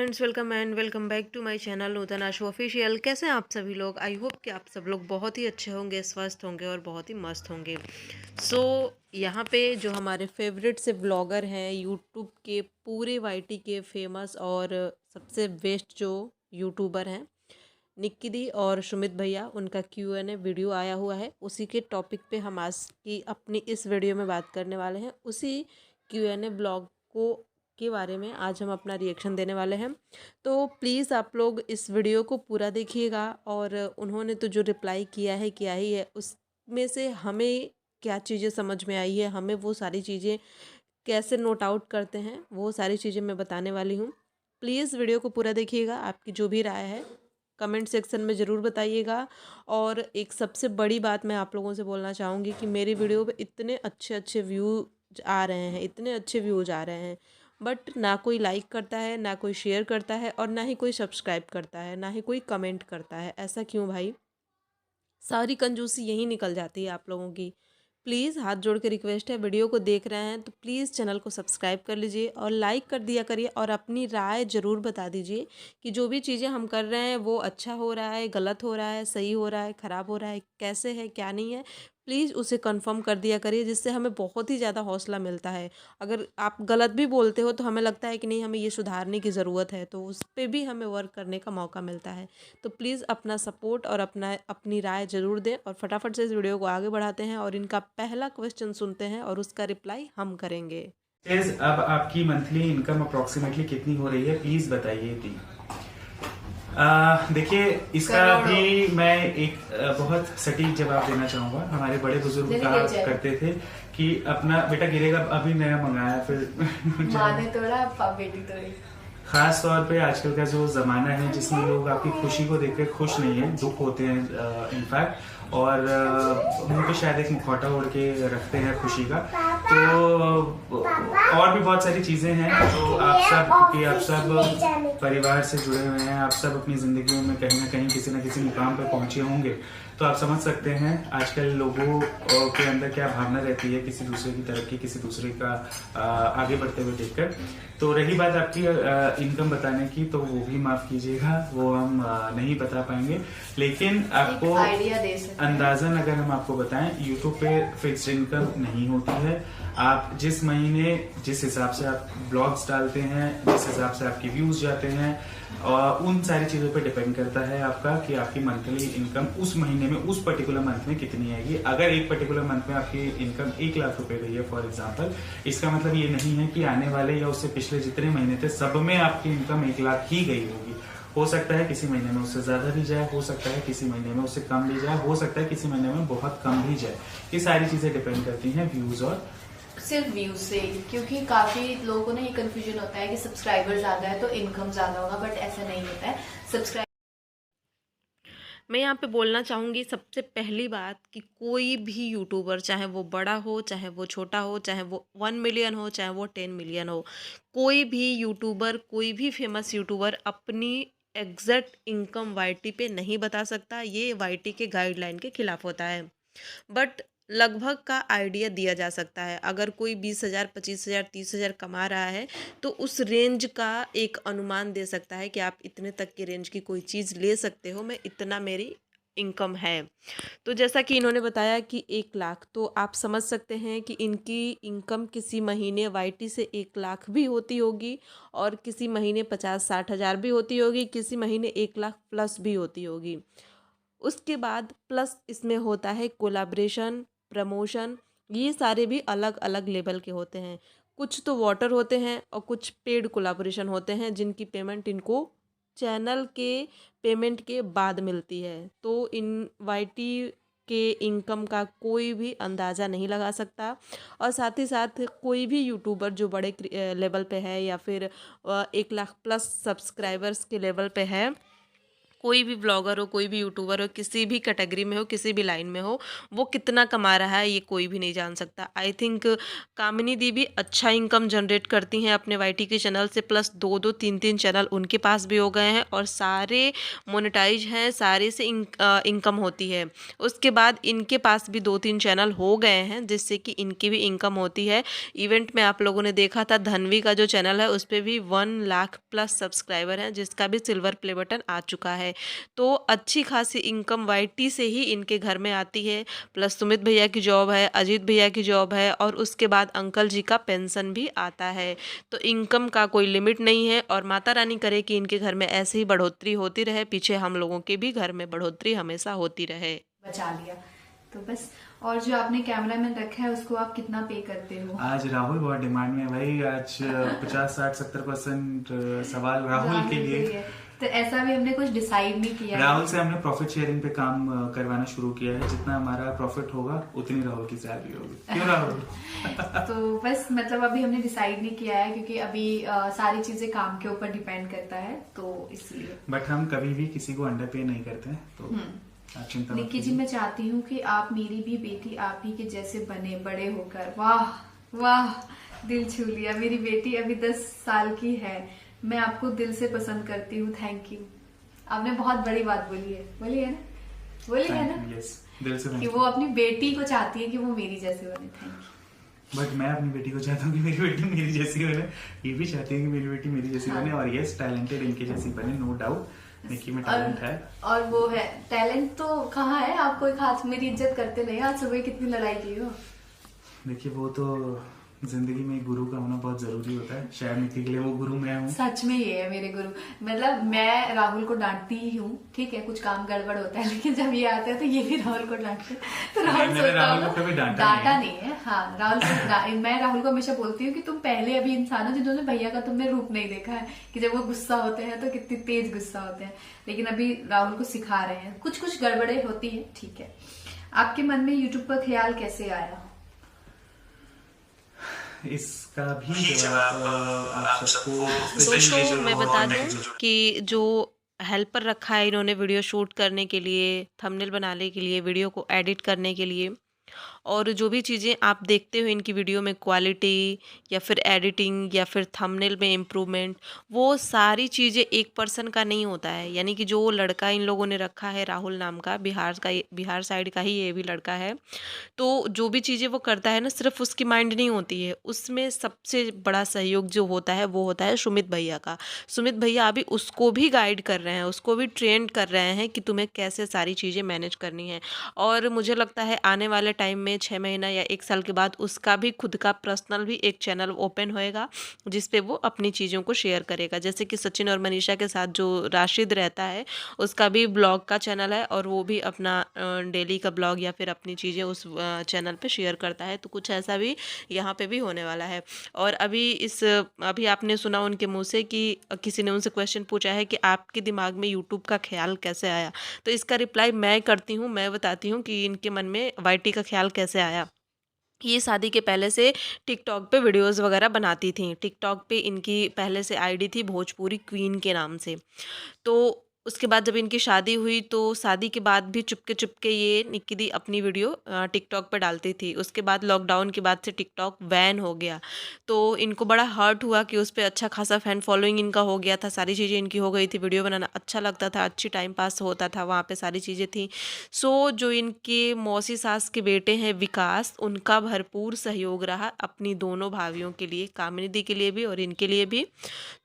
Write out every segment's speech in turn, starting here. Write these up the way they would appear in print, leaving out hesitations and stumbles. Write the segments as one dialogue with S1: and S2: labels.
S1: Friends, welcome and welcome back to my channel Nutan Ashu official. कैसे हैं आप सभी लोग? आई होप कि आप सब लोग बहुत ही अच्छे होंगे, स्वस्थ होंगे और बहुत ही मस्त होंगे। सो यहाँ पे जो हमारे फेवरेट से ब्लॉगर हैं यूट्यूब के, पूरे वाईटी के फेमस और सबसे बेस्ट जो यूट्यूबर हैं, निक्की दी और सुमित भैया, उनका Q&A वीडियो आया हुआ है। उसी के टॉपिक पे हम आज की अपनी इस वीडियो में बात करने वाले हैं। उसी Q&A ब्लॉग को के बारे में आज हम अपना रिएक्शन देने वाले हैं। तो प्लीज़ आप लोग इस वीडियो को पूरा देखिएगा। और उन्होंने तो जो रिप्लाई किया ही है, उसमें से हमें क्या चीज़ें समझ में आई है, हमें वो सारी चीज़ें कैसे नोट आउट करते हैं, वो सारी चीज़ें मैं बताने वाली हूँ। प्लीज़ वीडियो को पूरा देखिएगा। आपकी जो भी राय है कमेंट सेक्शन में ज़रूर बताइएगा। और एक सबसे बड़ी बात मैं आप लोगों से बोलना चाहूँगी कि मेरी वीडियो पे इतने अच्छे अच्छे व्यूज आ रहे हैं, इतने अच्छे व्यूज आ रहे हैं, बट ना कोई लाइक करता है, ना कोई शेयर करता है, और ना ही कोई सब्सक्राइब करता है, ना ही कोई कमेंट करता है। ऐसा क्यों भाई? सारी कंजूसी यहीं निकल जाती है आप लोगों की। प्लीज़ हाथ जोड़ के रिक्वेस्ट है, वीडियो को देख रहे हैं तो प्लीज़ चैनल को सब्सक्राइब कर लीजिए और लाइक कर दिया करिए, और अपनी राय ज़रूर बता दीजिए कि जो भी चीज़ें हम कर रहे हैं वो अच्छा हो रहा है, गलत हो रहा है, सही हो रहा है, ख़राब हो रहा है, कैसे है, क्या नहीं है। प्लीज़ उसे कंफर्म कर दिया करिए, जिससे हमें बहुत ही ज़्यादा हौसला मिलता है। अगर आप गलत भी बोलते हो तो हमें लगता है कि नहीं, हमें ये सुधारने की ज़रूरत है, तो उस पर भी हमें वर्क करने का मौका मिलता है। तो प्लीज़ अपना सपोर्ट और अपनी राय ज़रूर दें, और फटाफट से इस वीडियो को आगे बढ़ाते हैं और इनका पहला क्वेश्चन सुनते हैं और उसका रिप्लाई हम करेंगे।
S2: अब आपकी मंथली इनकम अप्रोक्सीमेटली कितनी हो रही है, प्लीज बताइए दी। देखिए, इसका भी मैं एक बहुत सटीक जवाब देना चाहूंगा। हमारे बड़े बुजुर्ग कहा करते थे कि अपना बेटा गिरेगा, अभी नया मंगाया फिर
S3: माँ ने तोड़ा, बेटी तोड़ी।
S2: खास तौर पे आजकल का जो जमाना है जिसमें लोग आपकी खुशी को देखकर खुश नहीं है, दुख होते हैं इनफैक्ट, और मुंह पे शायद एक मुखौटा ओढ़ के रखते हैं खुशी का। तो और भी बहुत सारी चीजें हैं जो आप सब, क्योंकि आप सब परिवार से जुड़े हुए हैं, आप सब अपनी जिंदगी में कहीं ना कहीं किसी न किसी मुकाम पर पहुंचे होंगे, तो आप समझ सकते हैं आजकल लोगों के अंदर क्या भावना रहती है किसी दूसरे की तरक्की, किसी दूसरे का आगे बढ़ते हुए देखकर। तो रही बात आपकी इनकम बताने की, तो वो भी माफ कीजिएगा, वो हम नहीं बता पाएंगे। लेकिन आपको
S3: आइडिया दे सकते हैं।
S2: अंदाजन अगर हम आपको बताएं, यूट्यूब पे फिक्स्ड इनकम नहीं होती है। आप जिस महीने जिस हिसाब से आप ब्लॉग्स डालते हैं, जिस हिसाब से आपके व्यूज जाते हैं, उन सारी चीजों पे डिपेंड करता है आपका कि आपकी मंथली इनकम उस महीने में, उस पर्टिकुलर मंथ में कितनी आएगी। अगर एक पर्टिकुलर मंथ में आपकी इनकम 1 लाख रुपए रही है फॉर एग्जांपल, इसका मतलब ये नहीं है कि आने वाले या उससे पिछले जितने महीने थे सब में आपकी इनकम 1 लाख ही गई होगी। हो सकता है किसी महीने में उससे ज्यादा भी जाए, हो सकता है किसी महीने में उससे कम भी जाए, हो सकता है किसी महीने में बहुत कम भी जाए। ये सारी चीजें डिपेंड करती हैं व्यूज और
S3: सिर्फ व्यूज से, क्योंकि काफी लोगों को ना ये कंफ्यूजन होता है कि सब्सक्राइबर ज्यादा है तो इनकम ज्यादा होगा, बट ऐसा नहीं होता है। सब्सक्राइबर
S1: मैं यहाँ पे बोलना चाहूँगी सबसे पहली बात कि कोई भी यूट्यूबर, चाहे वो बड़ा हो, चाहे वो छोटा हो, चाहे वो 1 मिलियन हो, चाहे वो 10 मिलियन हो, कोई भी यूट्यूबर, कोई भी फेमस यूट्यूबर अपनी एग्जैक्ट इनकम वाईटी पे नहीं बता सकता। ये वाईटी के गाइडलाइन के खिलाफ होता है। बट लगभग का आइडिया दिया जा सकता है। अगर कोई 20,000, 25,000, 30,000 कमा रहा है तो उस रेंज का एक अनुमान दे सकता है कि आप इतने तक की रेंज की कोई चीज़ ले सकते हो, मैं इतना मेरी इनकम है। तो जैसा कि इन्होंने बताया कि 1 लाख, तो आप समझ सकते हैं कि इनकी इनकम किसी महीने वाईटी से 1 लाख भी होती होगी, और किसी महीने 50-60 हज़ार भी होती होगी, किसी महीने 1 लाख प्लस भी होती होगी। उसके बाद प्लस इसमें होता है कोलाब्रेशन, प्रमोशन। ये सारे भी अलग अलग लेवल के होते हैं। कुछ तो वाटर होते हैं और कुछ पेड कोलाब्रेशन होते हैं, जिनकी पेमेंट इनको चैनल के पेमेंट के बाद मिलती है। तो इन वाईटी के इनकम का कोई भी अंदाज़ा नहीं लगा सकता। और साथ ही साथ कोई भी यूट्यूबर जो बड़े लेवल पे है, या फिर 1 लाख प्लस सब्सक्राइबर्स के लेवल पे है, कोई भी ब्लॉगर हो, कोई भी यूट्यूबर हो, किसी भी कैटेगरी में हो, किसी भी लाइन में हो, वो कितना कमा रहा है ये कोई भी नहीं जान सकता। आई थिंक कामिनी दी भी अच्छा इनकम जनरेट करती हैं अपने वाईटी के चैनल से, प्लस 2-2 3-3 चैनल उनके पास भी हो गए हैं और सारे मोनेटाइज हैं, सारे से इनकम होती है। उसके बाद इनके पास भी 2-3 चैनल हो गए हैं जिससे कि इनकी भी इनकम होती है। इवेंट में आप लोगों ने देखा था धनवी का जो चैनल है उस पे भी 1 लाख प्लस सब्सक्राइबर हैं, जिसका भी सिल्वर प्ले बटन आ चुका है। तो अच्छी खासी इनकम वाईटी से ही इनके घर में आती है, प्लस सुमित भैया की जॉब है, अजीत भैया की जॉब है और उसके बाद अंकल जी का पेंशन भी आता है। तो इनकम का कोई लिमिट नहीं है और माता रानी करे कि इनके घर में ऐसे ही बढ़ोतरी होती रहे, पीछे हम लोगों के भी घर में बढ़ोतरी हमेशा होती रहे।
S3: बचा लिया तो बस। और जो आपने कैमरा मैन रखा है उसको आप कितना पे करते हो?
S2: आज राहुल बहुत डिमांड में है भाई, आज 50-60-70% सवाल राहुल के लिए।
S3: तो ऐसा भी हमने कुछ डिसाइड नहीं किया।
S2: राहुल से हमने प्रॉफिट शेयरिंग पे काम करवाना शुरू किया है, जितना हमारा प्रॉफिट होगा उतनी राहुल की सैलरी होगी। क्यों राहुल?
S3: तो बस मतलब अभी हमने डिसाइड नहीं किया है क्योंकि अभी सारी चीजें काम के ऊपर डिपेंड करता है, तो इसलिए।
S2: बट हम कभी भी किसी को अंडर पे नहीं करते हैं, तो आप चिंता मत
S3: निक्की जी,
S2: कीजिए।
S3: मैं चाहती हूँ कि आप मेरी भी बेटी आप ही के जैसे बने बड़े होकर। वाह वाह, दिल छू लिया। मेरी बेटी अभी 10 साल की है, मैं आपको दिल से पसंद करती हूँ। थैंक यू, आपने बहुत बड़ी बात बोली है। बोली है ना? बोली है ना?
S2: यस, दिल से
S3: कि वो अपनी बेटी को चाहती है कि वो मेरी जैसे बने। Thank you.
S2: बट मैं अपनी बेटी को चाहता हूँ कि मेरी बेटी मेरी जैसी बने, ये भी चाहती है कि मेरी बेटी मेरी जैसी बने, और यस टैलेंटेड इनके जैसी बने, नो डाउट। निक्की में टैलेंट है।
S3: और वो है टैलेंट तो कहाँ है, आप कोई खास मेरी इज्जत करते नहीं। आज सुबह कितनी लड़ाई की हो।
S2: देखिए वो तो जिंदगी में गुरु का होना बहुत जरूरी होता है, शायद निक्की के लिए वो गुरु मैं हूँ।
S3: सच में ये है मेरे गुरु। मतलब मैं राहुल को डांटती ही हूँ, ठीक है, कुछ काम गड़बड़ होता है, लेकिन जब ये आता है तो ये भी राहुल को डांटते हैं। तो
S2: राहुल को कभी
S3: डांटा नहीं है। हाँ, मैं राहुल को हमेशा बोलती हूँ कि तुम पहले अभी इंसान हो जिन्होंने भैया का तुमने रूप नहीं देखा है कि जब वो गुस्सा होते हैं तो कितनी तेज गुस्सा होते हैं। लेकिन अभी राहुल को सिखा रहे हैं, कुछ कुछ गड़बड़े होती है, ठीक है। आपके मन में यूट्यूब का ख्याल कैसे आया?
S2: इसका भी जवाब आप सबको
S1: दोस्तों मैं बता दूं कि जो हेल्पर रखा है इन्होंने वीडियो शूट करने के लिए, थंबनेल बनाने के लिए, वीडियो को एडिट करने के लिए, और जो भी चीज़ें आप देखते हो इनकी वीडियो में क्वालिटी या फिर एडिटिंग या फिर थंबनेल में इम्प्रूवमेंट, वो सारी चीज़ें एक पर्सन का नहीं होता है। यानी कि जो लड़का इन लोगों ने रखा है राहुल नाम का, बिहार साइड का ही ये भी लड़का है, तो जो भी चीज़ें वो करता है ना, सिर्फ उसकी माइंड नहीं होती है, उसमें सबसे बड़ा सहयोग जो होता है वो होता है सुमित भैया का। सुमित भैया अभी उसको भी गाइड कर रहे हैं, उसको भी ट्रेंड कर रहे हैं कि तुम्हें कैसे सारी चीज़ें मैनेज करनी है। और मुझे लगता है आने वाले टाइम में 6 महीना या 1 साल के बाद उसका भी खुद का पर्सनल भी एक चैनल ओपन होएगा जिस पे वो अपनी चीज़ों को शेयर करेगा। जैसे कि सचिन और मनीषा के साथ जो राशिद रहता है उसका भी ब्लॉग का चैनल है और वो भी अपना डेली का ब्लॉग या फिर अपनी चीज़ें उस चैनल पे शेयर करता है। तो कुछ ऐसा भी यहाँ पे भी होने वाला है। और अभी आपने सुना उनके मुँह से कि किसी ने उनसे क्वेश्चन पूछा है कि आपके दिमाग में यूट्यूब का ख्याल कैसे आया, तो इसका रिप्लाई मैं करती हूँ, मैं बताती हूँ कि इनके मन में वाईटी का ख्याल कैसे आया। ये शादी के पहले से टिकटॉक पे वीडियोस वगैरह बनाती थी। टिकटॉक पे इनकी पहले से आईडी थी भोजपुरी क्वीन के नाम से। तो उसके बाद जब इनकी शादी हुई तो शादी के बाद भी चुपके ये निक्की दी अपनी वीडियो टिकटॉक पे डालती थी। उसके बाद लॉकडाउन के बाद से टिकटॉक बैन हो गया, तो इनको बड़ा हर्ट हुआ कि उस पे अच्छा खासा फैन फॉलोइंग इनका हो गया था, सारी चीज़ें इनकी हो गई थी, वीडियो बनाना अच्छा लगता था, अच्छी टाइम पास होता था, वहाँ पे सारी चीज़ें थी। सो जो इनके मौसी सास के बेटे हैं विकास, उनका भरपूर सहयोग रहा अपनी दोनों भाभियों के लिए, कामिनी दी के लिए भी और इनके लिए भी।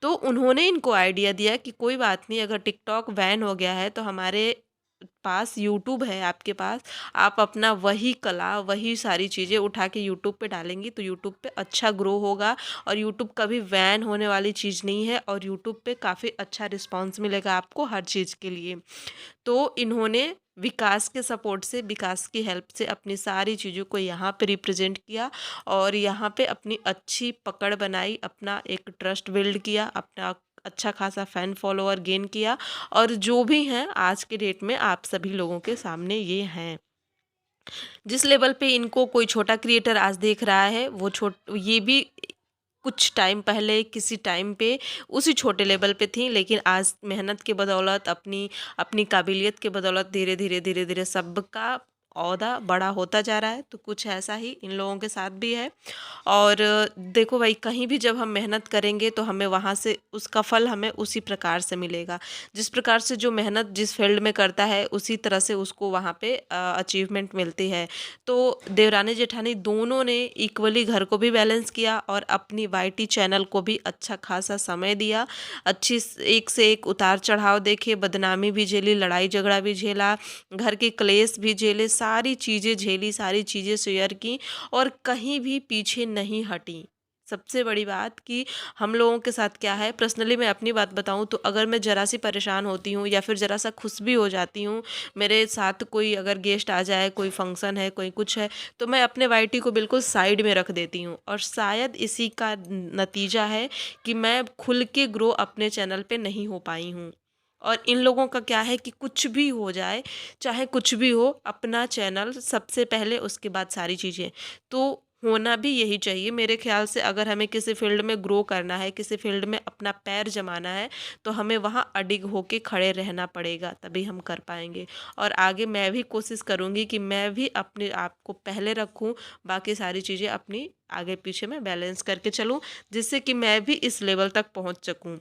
S1: तो उन्होंने इनको आइडिया दिया कि कोई बात नहीं, अगर टिकटॉक बैन हो गया है तो हमारे पास यूट्यूब है, आपके पास आप अपना वही कला वही सारी चीज़ें उठा के यूट्यूब पे डालेंगी तो यूट्यूब पे अच्छा ग्रो होगा। और यूट्यूब कभी बैन होने वाली चीज़ नहीं है और यूट्यूब पे काफ़ी अच्छा रिस्पांस मिलेगा आपको हर चीज़ के लिए। तो इन्होंने विकास के सपोर्ट से, विकास की हेल्प से अपनी सारी चीज़ों को यहाँ पे रिप्रेजेंट किया और यहाँ पे अपनी अच्छी पकड़ बनाई, अपना एक ट्रस्ट बिल्ड किया, अपना अच्छा खासा फ़ैन फॉलोअर गेन किया और जो भी हैं आज के डेट में आप सभी लोगों के सामने ये हैं। जिस लेवल पे इनको कोई छोटा क्रिएटर आज देख रहा है वो ये भी कुछ टाइम पहले किसी टाइम पे उसी छोटे लेवल पे थी, लेकिन आज मेहनत की बदौलत, अपनी अपनी काबिलियत की बदौलत धीरे धीरे धीरे धीरे सबका ओहदा बड़ा होता जा रहा है। तो कुछ ऐसा ही इन लोगों के साथ भी है। और देखो भाई, कहीं भी जब हम मेहनत करेंगे तो हमें वहाँ से उसका फल हमें उसी प्रकार से मिलेगा। जिस प्रकार से जो मेहनत जिस फील्ड में करता है उसी तरह से उसको वहाँ पे अचीवमेंट मिलती है। तो देवरानी जेठानी दोनों ने इक्वली घर को भी बैलेंस किया और अपनी वाईटी चैनल को भी अच्छा खासा समय दिया। एक से एक उतार चढ़ाव देखे, बदनामी भी झेली, लड़ाई झगड़ा भी झेला, घर के क्लेश भी झेले, सारी चीज़ें झेली, सारी चीज़ें शेयर की और कहीं भी पीछे नहीं हटी। सबसे बड़ी बात कि हम लोगों के साथ क्या है, पर्सनली मैं अपनी बात बताऊं तो अगर मैं ज़रा सी परेशान होती हूँ या फिर ज़रा सा खुश भी हो जाती हूँ, मेरे साथ कोई अगर गेस्ट आ जाए, कोई फंक्शन है, कोई कुछ है, तो मैं अपने वाईटी को बिल्कुल साइड में रख देती हूँ। और शायद इसी का नतीजा है कि मैं खुल के ग्रो अपने चैनल पे नहीं हो पाई हूँ। और इन लोगों का क्या है कि कुछ भी हो जाए, चाहे कुछ भी हो, अपना चैनल सबसे पहले, उसके बाद सारी चीज़ें। तो होना भी यही चाहिए मेरे ख्याल से। अगर हमें किसी फील्ड में ग्रो करना है, किसी फील्ड में अपना पैर जमाना है, तो हमें वहाँ अडिग होके खड़े रहना पड़ेगा, तभी हम कर पाएंगे। और आगे मैं भी कोशिश करूँगी कि मैं भी अपने आप को पहले रखूँ, बाकी सारी चीज़ें अपनी आगे पीछे मैं बैलेंस करके चलूँ, जिससे कि मैं भी इस लेवल तक पहुँच सकूँ,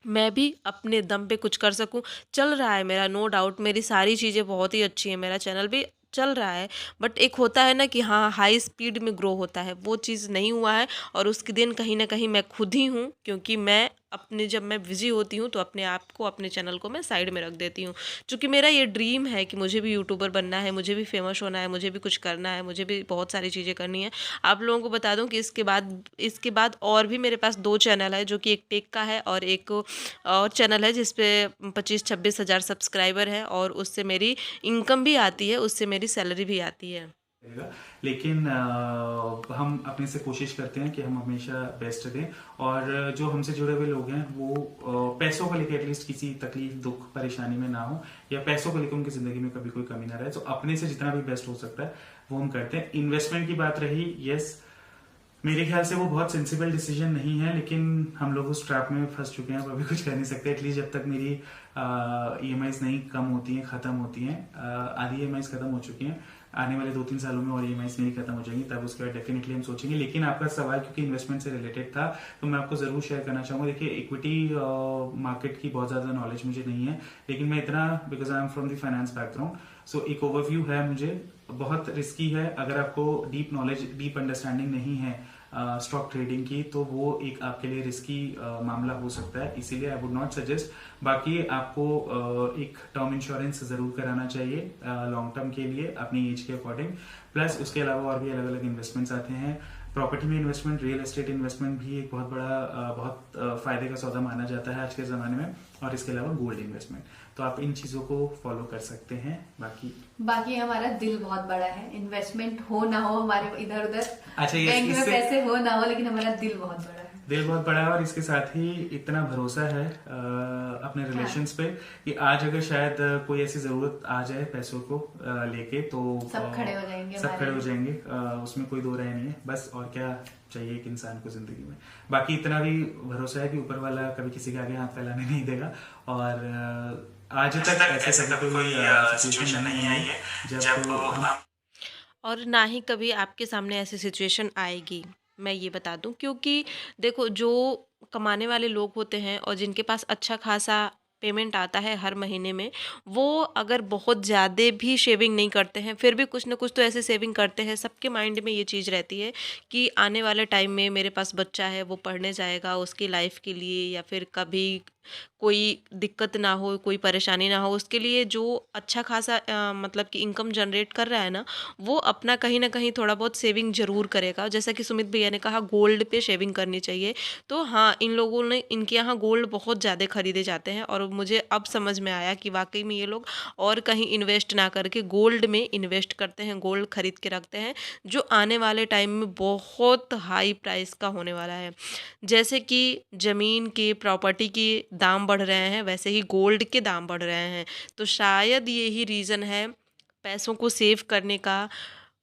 S1: मैं भी अपने दम पे कुछ कर सकूं। चल रहा है मेरा, नो डाउट मेरी सारी चीज़ें बहुत ही अच्छी हैं, मेरा चैनल भी चल रहा है। बट एक होता है ना कि हाँ, हाई स्पीड में ग्रो होता है, वो चीज़ नहीं हुआ है। और उसके दिन कहीं ना कहीं मैं खुद ही हूँ, क्योंकि मैं अपने, जब मैं बिज़ी होती हूँ तो अपने आप को, अपने चैनल को मैं साइड में रख देती हूँ। क्योंकि मेरा ये ड्रीम है कि मुझे भी यूट्यूबर बनना है, मुझे भी फेमस होना है, मुझे भी कुछ करना है, मुझे भी बहुत सारी चीज़ें करनी है। आप लोगों को बता दूं कि इसके बाद और भी मेरे पास 2 चैनल है, जो कि एक टेक का है और एक और चैनल है जिस पे 25-26 हज़ार सब्सक्राइबर है, और उससे मेरी इनकम भी आती है, उससे मेरी सैलरी भी आती है।
S2: लेकिन हम अपने से कोशिश करते हैं कि हम हमेशा बेस्ट दें, और जो हमसे जुड़े हुए लोग हैं वो पैसों को लेकर एटलीस्ट किसी तकलीफ, दुख, परेशानी में ना हो, या पैसों को लेकर उनकी जिंदगी में कभी कोई कमी ना रहे। तो अपने से जितना भी बेस्ट हो सकता है वो हम करते हैं। इन्वेस्टमेंट की बात रही, यस, मेरे ख्याल से वो बहुत सेंसिबल डिसीजन नहीं है, लेकिन हम लोग उस ट्रैप में फंस चुके हैं, अब अभी कुछ कर नहीं सकते। एटलीस्ट जब तक मेरी ईएमआईज नहीं कम होती हैं, खत्म होती हैं, आधी ईएमआईज खत्म हो चुकी हैं, आने वाले 2-3 सालों में और ईएमआईज मेरी खत्म हो जाएंगी, तब उसके बाद डेफिनेटली हम सोचेंगे। लेकिन आपका सवाल क्योंकि इन्वेस्टमेंट से रिलेटेड था, तो मैं आपको जरूर शेयर करना चाहूंगा। देखिए, इक्विटी मार्केट की बहुत ज्यादा नॉलेज मुझे नहीं है, लेकिन मैं इतना, because I am from the finance background, so एक ओवरव्यू है मुझे। बहुत रिस्की है, अगर आपको डीप नॉलेज, डीप अंडरस्टैंडिंग नहीं है स्टॉक ट्रेडिंग की, तो वो एक आपके लिए रिस्की मामला हो सकता है, इसीलिए आई वुड नॉट सजेस्ट। बाकी आपको एक टर्म इंश्योरेंस जरूर कराना चाहिए लॉन्ग टर्म के लिए, अपनी एज के अकॉर्डिंग। प्लस उसके अलावा और भी अलग अलग इन्वेस्टमेंट्स आते हैं। प्रॉपर्टी में इन्वेस्टमेंट, रियल एस्टेट इन्वेस्टमेंट भी एक बहुत बड़ा बहुत फायदे का सौदा माना जाता है आज के ज़माने में। और इसके अलावा गोल्ड इन्वेस्टमेंट, तो आप इन चीज़ों को फॉलो कर सकते हैं। बाकी
S3: हमारा दिल बहुत बड़ा है, इन्वेस्टमेंट हो ना हो हमारे इधर उधर,
S2: अच्छा,
S3: बैंक में पैसे हो ना हो, लेकिन हमारा दिल बहुत बड़ा है।
S2: दिल बहुत बड़ा है, और इसके साथ ही इतना भरोसा है अपने रिलेशंस पे कि आज अगर शायद कोई ऐसी जरूरत आ जाए पैसों को लेके, तो
S3: सब खड़े हो जाएंगे,
S2: सब खड़े हो जाएंगे। उसमें कोई दो राय नहीं है, बस। और क्या चाहिए एक इंसान को जिंदगी में। बाकी इतना भी भरोसा है कि ऊपर वाला कभी किसी के आगे हाथ फैलाने नहीं देगा। और आज तक ऐसे कभी कोई सिचुएशन नहीं आई है जब हम,
S1: और ना ही कभी आपके सामने ऐसी सिचुएशन आएगी, मैं ये बता दूं। क्योंकि देखो, जो कमाने वाले लोग होते हैं और जिनके पास अच्छा खासा पेमेंट आता है हर महीने में, वो अगर बहुत ज़्यादा भी सेविंग नहीं करते हैं, फिर भी कुछ ना कुछ तो ऐसे सेविंग करते हैं। सबके माइंड में ये चीज़ रहती है कि आने वाले टाइम में मेरे पास बच्चा है, वो पढ़ने जाएगा, उसकी लाइफ के लिए, या फिर कभी कोई दिक्कत ना हो, कोई परेशानी ना हो, उसके लिए जो अच्छा खासा मतलब कि इनकम जनरेट कर रहा है ना, वो अपना कहीं ना कहीं थोड़ा बहुत सेविंग जरूर करेगा। जैसा कि सुमित भैया ने कहा, गोल्ड पे सेविंग करनी चाहिए। तो हाँ, इन लोगों ने, इनके यहाँ गोल्ड बहुत ज़्यादा खरीदे जाते हैं, और मुझे अब समझ में आया कि वाकई में ये लोग और कहीं इन्वेस्ट ना करके गोल्ड में इन्वेस्ट करते हैं, गोल्ड खरीद के रखते हैं, जो आने वाले टाइम में बहुत हाई प्राइस का होने वाला है। जैसे कि ज़मीन की, प्रॉपर्टी की दाम बढ़ रहे हैं, वैसे ही गोल्ड के दाम बढ़ रहे हैं। तो शायद यही रीज़न है पैसों को सेव करने का,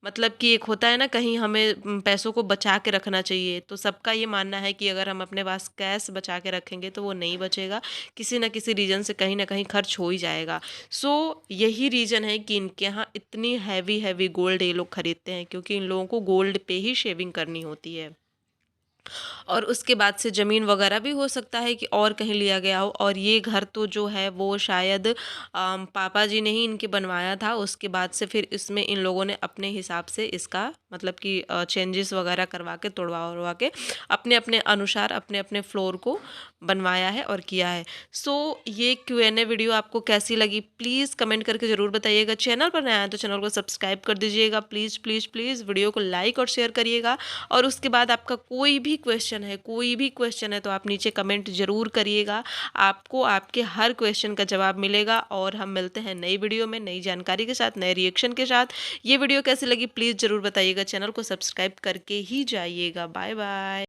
S1: मतलब कि एक होता है ना, कहीं हमें पैसों को बचा के रखना चाहिए, तो सबका ये मानना है कि अगर हम अपने पास कैश बचा के रखेंगे तो वो नहीं बचेगा, किसी ना किसी रीज़न से कहीं ना कहीं खर्च हो ही जाएगा। सो यही रीज़न है कि इनके यहाँ इतनी हैवी हैवी गोल्ड ये लोग खरीदते हैं, क्योंकि इन लोगों को गोल्ड पे ही शेविंग करनी होती है। और उसके बाद से ज़मीन वगैरह भी हो सकता है कि और कहीं लिया गया हो। और ये घर तो जो है वो शायद पापा जी ने ही इनके बनवाया था, उसके बाद से फिर इसमें इन लोगों ने अपने हिसाब से इसका मतलब कि चेंजेस वगैरह करवा के तोड़वा उड़वा के अपने अपने अनुसार अपने अपने फ्लोर को बनवाया है और किया है। सो ये Q&A वीडियो आपको कैसी लगी प्लीज़ कमेंट करके ज़रूर बताइएगा। चैनल पर नया है तो चैनल को सब्सक्राइब कर दीजिएगा प्लीज़ प्लीज़ प्लीज़। वीडियो को लाइक और शेयर करिएगा। और उसके बाद आपका कोई भी क्वेश्चन है तो आप नीचे कमेंट ज़रूर करिएगा। आपको आपके हर क्वेश्चन का जवाब मिलेगा। और हम मिलते हैं नई वीडियो में नई जानकारी के साथ, नए रिएक्शन के साथ। ये वीडियो कैसी लगी प्लीज़ ज़रूर बताइएगा। चैनल को सब्सक्राइब करके ही जाइएगा। Bye bye.